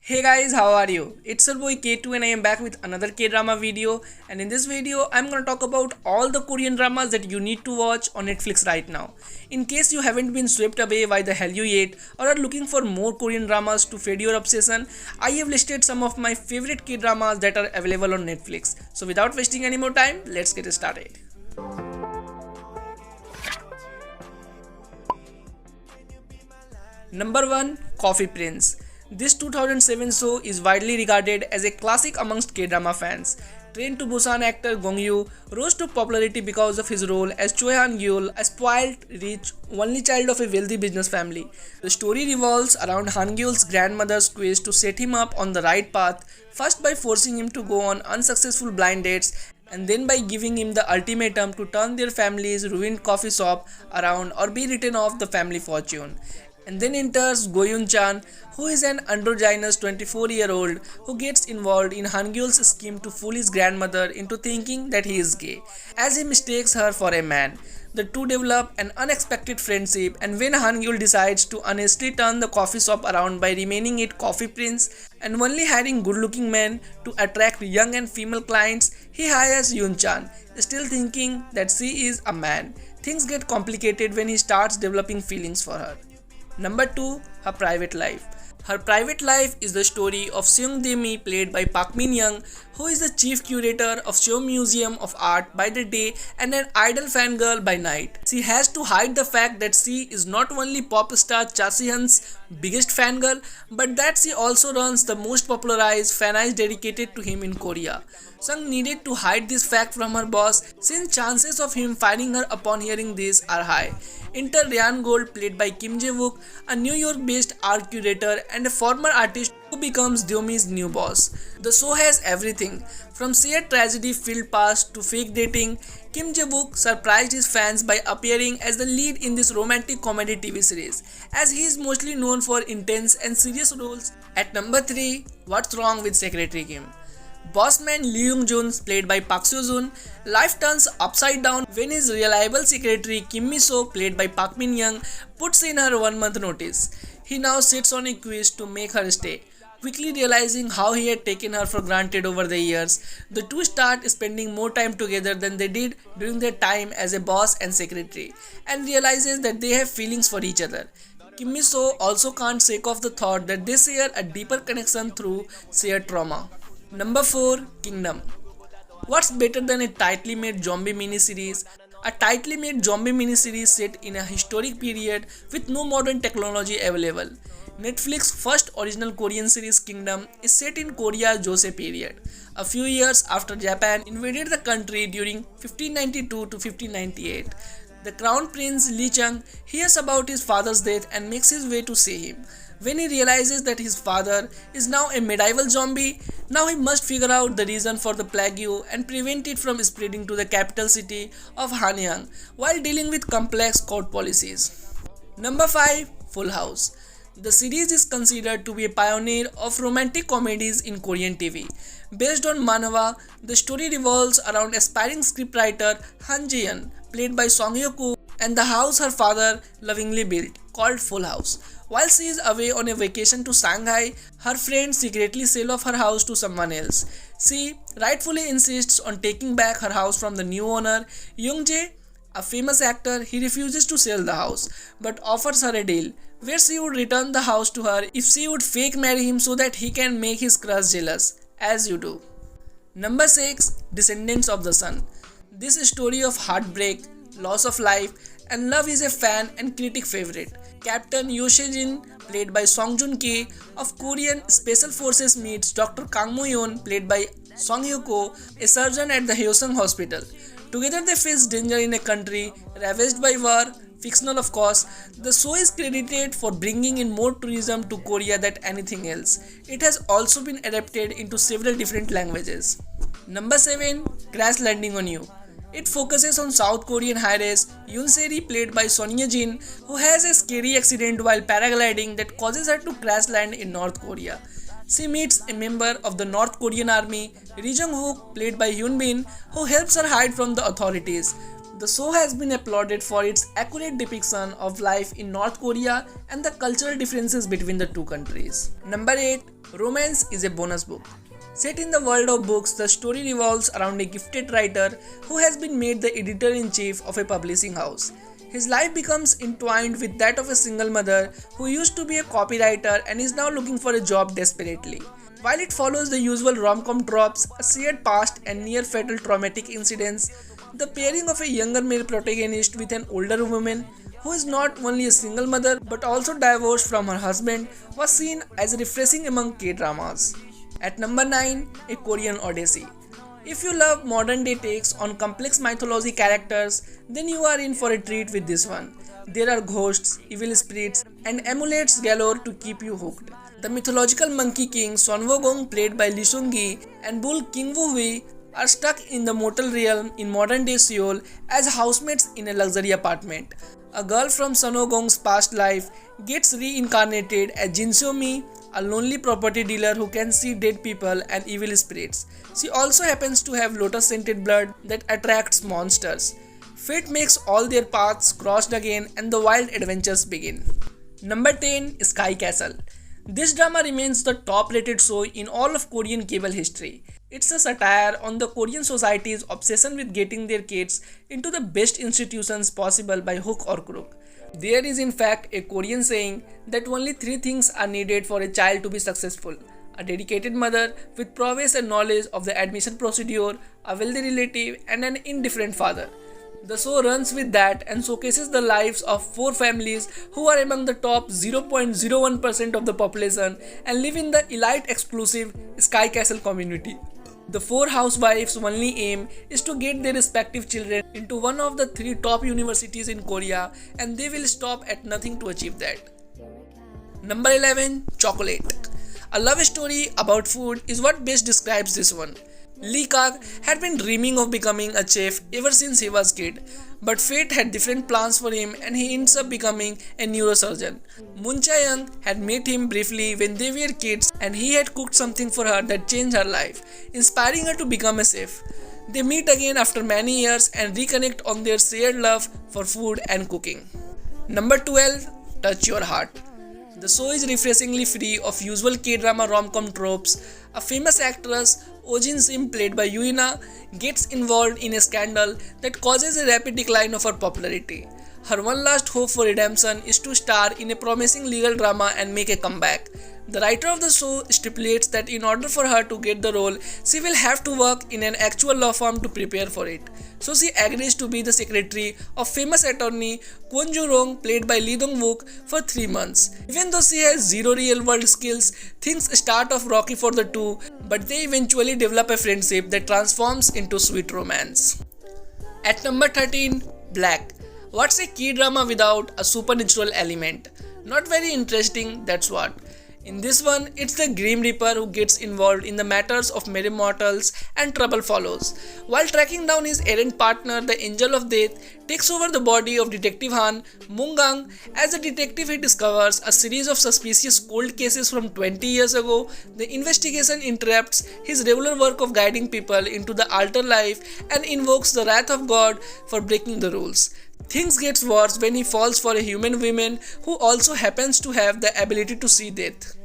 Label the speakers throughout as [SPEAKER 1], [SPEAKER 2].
[SPEAKER 1] Hey guys, how are you? It's your boy K2 and I am back with another K-drama video, and in this video I'm gonna talk about all the Korean dramas that you need to watch on Netflix right now. In case you haven't been swept away by the Hallyu yet or are looking for more Korean dramas to fade your obsession, I have listed some of my favorite K-dramas that are available on Netflix. So without wasting any more time, let's get started. Number 1. Coffee Prince. This 2007 show is widely regarded as a classic amongst K-drama fans. Train to Busan actor Gong Yoo rose to popularity because of his role as Choi Han-gyul, a spoiled, rich, only child of a wealthy business family. The story revolves around Han-gyul's grandmother's quest to set him up on the right path, first by forcing him to go on unsuccessful blind dates and then by giving him the ultimatum to turn their family's ruined coffee shop around or be written off the family fortune. And then enters Go-yoon-chan, who is an androgynous 24-year-old who gets involved in Han-gyul's scheme to fool his grandmother into thinking that he is gay, as he mistakes her for a man. The two develop an unexpected friendship, and when Han-gyul decides to honestly turn the coffee shop around by remaining it Coffee Prince and only hiring good-looking men to attract young and female clients, he hires Yoon-chan, still thinking that she is a man. Things get complicated when he starts developing feelings for her. Number 2. Her Private Life. Her Private Life is the story of Seung Dae-mi, played by Park Min-young, who is the chief curator of Seoul Museum of Art by the day and an idol fangirl by night. She has to hide the fact that she is not only pop star Cha Si-hyun's biggest fangirl, but that she also runs the most popularized fanage dedicated to him in Korea. Sung needed to hide this fact from her boss since chances of him firing her upon hearing this are high. Enter Ryan Gold, played by Kim Jae-wook, a New York-based art curator and a former artist who becomes Dyomi's new boss. The show has everything, from sheer tragedy-filled past to fake dating. Kim Jae-wook surprised his fans by appearing as the lead in this romantic comedy TV series, as he is mostly known for intense and serious roles. At number 3, What's Wrong with Secretary Kim? Bossman Lee Young-jun, played by Park Seo-joon, life turns upside down when his reliable secretary Kim Mi-so, played by Park Min-young, puts in her 1-month notice. He now sits on a quiz to make her stay. Quickly realizing how he had taken her for granted over the years, the two start spending more time together than they did during their time as a boss and secretary, and realizes that they have feelings for each other. Kim Mi-so also can't shake off the thought that they share a deeper connection through shared trauma. Number 4. Kingdom. What's better than a tightly made zombie miniseries? A tightly made zombie miniseries set in a historic period with no modern technology available. Netflix's first original Korean series Kingdom is set in Korea's Joseon period, a few years after Japan invaded the country during 1592 to 1598. The Crown Prince Lee Chung hears about his father's death and makes his way to see him. When he realizes that his father is now a medieval zombie, now he must figure out the reason for the plague and prevent it from spreading to the capital city of Hanyang while dealing with complex court policies. Number 5. Full House. The series is considered to be a pioneer of romantic comedies in Korean TV. Based on manhwa, the story revolves around aspiring scriptwriter Han Jae-yeon, played by Song Hye-kyo, and the house her father lovingly built, called Full House. While she is away on a vacation to Shanghai, her friends secretly sell off her house to someone else. She rightfully insists on taking back her house from the new owner, Young-jae, a famous actor. He refuses to sell the house, but offers her a deal, where she would return the house to her if she would fake marry him so that he can make his crush jealous, as you do. Number 6. Descendants of the Sun. This story of heartbreak, loss of life, and love is a fan and critic favorite. Captain Yoo Se-jin, played by Song Joon-ki of Korean Special Forces, meets Dr. Kang Mo-yeon, played by Song Hye-kyo, a surgeon at the Hyeosung Hospital. Together they face danger in a country ravaged by war, fictional of course. The show is credited for bringing in more tourism to Korea than anything else. It has also been adapted into several different languages. Number 7. Crash Landing on You. It focuses on South Korean heiress Yoon Se-ri, played by Son Ye-jin, who has a scary accident while paragliding that causes her to crash land in North Korea. She meets a member of the North Korean army, Ri Jung-wook, played by Hyun Bin, who helps her hide from the authorities. The show has been applauded for its accurate depiction of life in North Korea and the cultural differences between the two countries. Number 8. Romance is a bonus book. Set in the world of books, the story revolves around a gifted writer who has been made the editor-in-chief of a publishing house. His life becomes entwined with that of a single mother who used to be a copywriter and is now looking for a job desperately. While it follows the usual rom-com tropes, a shared past and near-fatal traumatic incidents, the pairing of a younger male protagonist with an older woman who is not only a single mother but also divorced from her husband was seen as refreshing among K-dramas. At number 9, A Korean Odyssey. If you love modern day takes on complex mythology characters, then you are in for a treat with this one. There are ghosts, evil spirits, and amulets galore to keep you hooked. The mythological monkey king Sonwogong, played by Lee Seung-gi, and bull King Woo-hui are stuck in the mortal realm in modern day Seoul as housemates in a luxury apartment. A girl from Sonwogong's past life gets reincarnated as Jin Seo-mi, a lonely property dealer who can see dead people and evil spirits. She also happens to have lotus-scented blood that attracts monsters. Fate makes all their paths crossed again and the wild adventures begin. Number 10. Sky Castle. This drama remains the top-rated show in all of Korean cable history. It's a satire on the Korean society's obsession with getting their kids into the best institutions possible by hook or crook. There is in fact a Korean saying that only 3 things are needed for a child to be successful: a dedicated mother with prowess and knowledge of the admission procedure, a wealthy relative, and an indifferent father. The show runs with that and showcases the lives of 4 families who are among the top 0.01% of the population and live in the elite exclusive Sky Castle community. The 4 housewives' only aim is to get their respective children into one of the 3 top universities in Korea, and they will stop at nothing to achieve that. Number 11. Chocolate. A love story about food is what best describes this one. Lee Kag had been dreaming of becoming a chef ever since he was a kid, but fate had different plans for him and he ends up becoming a neurosurgeon. Moon Chae-young had met him briefly when they were kids and he had cooked something for her that changed her life, inspiring her to become a chef. They meet again after many years and reconnect on their shared love for food and cooking. Number 12. Touch Your Heart. The show is refreshingly free of usual K-drama rom-com tropes. A famous actress, Oh Jin-sim, played by Yuina, gets involved in a scandal that causes a rapid decline of her popularity. Her one last hope for redemption is to star in a promising legal drama and make a comeback. The writer of the show stipulates that in order for her to get the role, she will have to work in an actual law firm to prepare for it. So she agrees to be the secretary of famous attorney Kwon Joo-rong, played by Lee Dong-wook, for 3 months. Even though she has zero real-world skills, things start off rocky for the two, but they eventually develop a friendship that transforms into sweet romance. At number 13. Black. What's a key drama without a supernatural element? Not very interesting, that's what. In this one, it's the Grim Reaper who gets involved in the matters of mere mortals and trouble follows. While tracking down his errant partner, the Angel of Death takes over the body of Detective Han Moong-gang. As a detective, he discovers a series of suspicious cold cases from 20 years ago. The investigation interrupts his regular work of guiding people into the afterlife and invokes the wrath of God for breaking the rules. Things get worse when he falls for a human woman who also happens to have the ability to see death.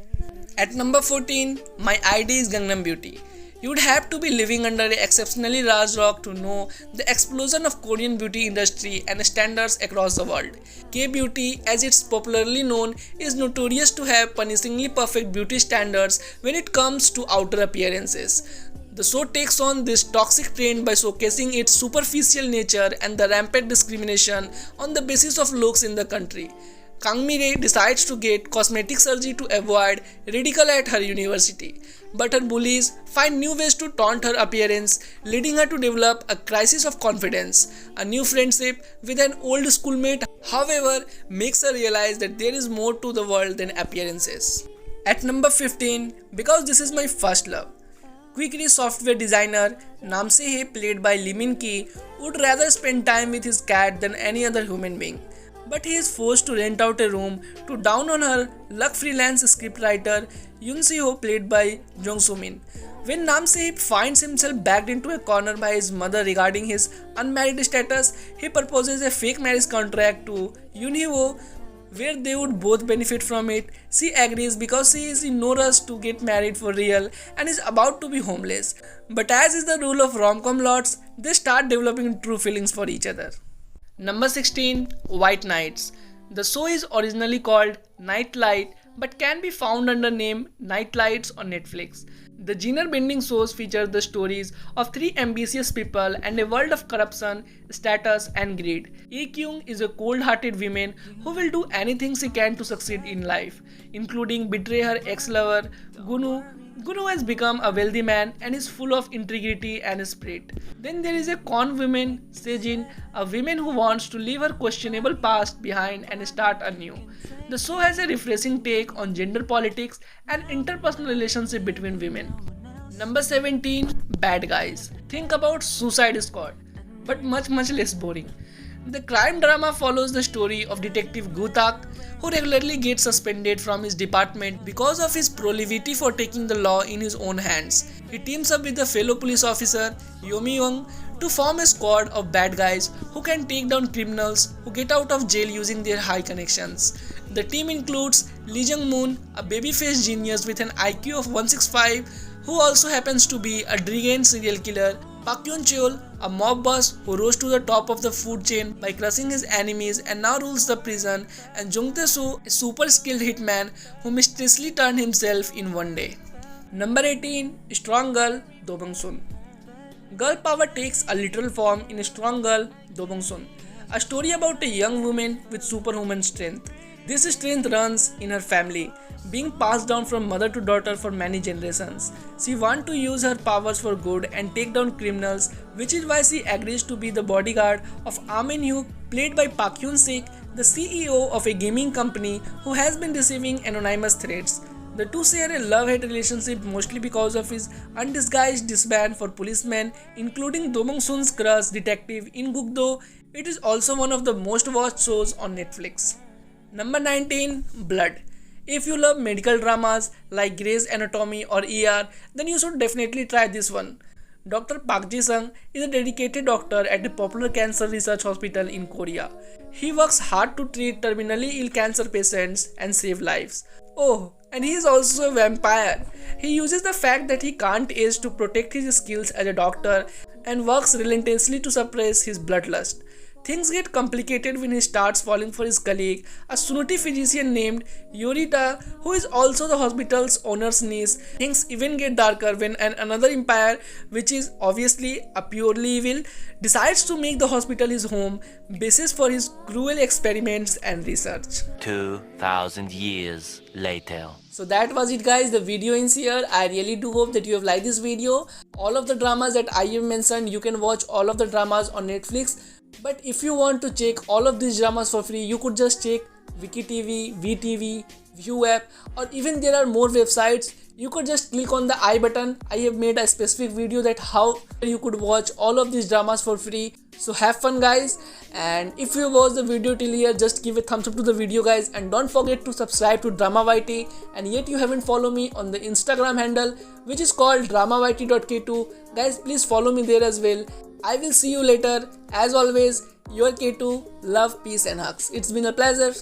[SPEAKER 1] At number 14, my ID is Gangnam Beauty. You would have to be living under an exceptionally large rock to know the explosion of Korean beauty industry and standards across the world. K-beauty, as it's popularly known, is notorious to have punishingly perfect beauty standards when it comes to outer appearances. The show takes on this toxic trend by showcasing its superficial nature and the rampant discrimination on the basis of looks in the country. Kang Mi-rae decides to get cosmetic surgery to avoid ridicule at her university, but her bullies find new ways to taunt her appearance, leading her to develop a crisis of confidence. A new friendship with an old schoolmate, however, makes her realize that there is more to the world than appearances. At number 15, because this is my first love. Quickly software designer Nam Se-hye, played by Lee Min-ki, would rather spend time with his cat than any other human being. but he is forced to rent out a room to down on her luck freelance scriptwriter Yoon Si-ho played by Jung Soo-min. When Nam Se-hip finds himself backed into a corner by his mother regarding his unmarried status, he proposes a fake marriage contract to Yoon Hee-woo where they would both benefit from it. She agrees because she is in no rush to get married for real and is about to be homeless. But as is the rule of rom-com lots, they start developing true feelings for each other. Number 16. White Nights. The show is originally called Nightlight but can be found under name Nightlights on Netflix. The genre-bending shows feature the stories of three ambitious people and a world of corruption, status and greed. Kyung is a cold-hearted woman who will do anything she can to succeed in life, including betray her ex-lover Gunu. Gunu has become a wealthy man and is full of integrity and spirit. Then there is a con woman, Sejin, a woman who wants to leave her questionable past behind and start anew. The show has a refreshing take on gender politics and interpersonal relationship between women. Number 17. Bad Guys. Think about Suicide Squad, but much less boring. The crime drama follows the story of Detective Gutak, who regularly gets suspended from his department because of his proclivity for taking the law in his own hands. He teams up with a fellow police officer, Yomi Young, to form a squad of bad guys who can take down criminals who get out of jail using their high connections. The team includes Lee Jung-moon, a baby-faced genius with an IQ of 165, who also happens to be a Drigan serial killer, Park Yeon-cheol, a mob boss who rose to the top of the food chain by crushing his enemies and now rules the prison, and Jung Tae-soo, a super skilled hitman who mysteriously turned himself in one day. Number 18. Strong Girl, Do Bong-soon. Girl power takes a literal form in Strong Girl, Do Bong-soon, a story about a young woman with superhuman strength. This strength runs in her family, being passed down from mother to daughter for many generations. She wants to use her powers for good and take down criminals, which is why she agrees to be the bodyguard of Ah Min-hyuk, played by Park Hyun-sik, the CEO of a gaming company who has been receiving anonymous threats. The two share a love-hate relationship mostly because of his undisguised disband for policemen, including Do Bong-soon's crush detective In Guk-do. It is also one of the most watched shows on Netflix. Number 19. Blood. If you love medical dramas like Grey's Anatomy or ER, then you should definitely try this one. Dr. Park Ji-sung is a dedicated doctor at a popular cancer research hospital in Korea. He works hard to treat terminally ill cancer patients and save lives. Oh, and he is also a vampire. He uses the fact that he can't age to protect his skills as a doctor and works relentlessly to suppress his bloodlust. Things get complicated when he starts falling for his colleague, a snooty physician named Yorita, who is also the hospital's owner's niece. Things even get darker when another empire, which is obviously a purely evil, decides to make the hospital his home, basis for his cruel experiments and research.
[SPEAKER 2] 2000 years later.
[SPEAKER 1] So that was it guys, the video ends here. I really do hope that you have liked this video. All of the dramas that I have mentioned, you can watch all of the dramas on Netflix. But if you want to check all of these dramas for free, you could just check Viki TV, VTV, View app, or even there are more websites. You could just click on the I button. I have made a specific video that how you could watch all of these dramas for free. So have fun guys, and if you watched the video till here, just give a thumbs up to the video guys, and don't forget to subscribe to Drama YT. And yet you haven't followed me on the Instagram handle, which is called dramaYT.k2. Guys, please follow me there as well. I will see you later. As always, your K2. Love, peace and hugs. It's been a pleasure.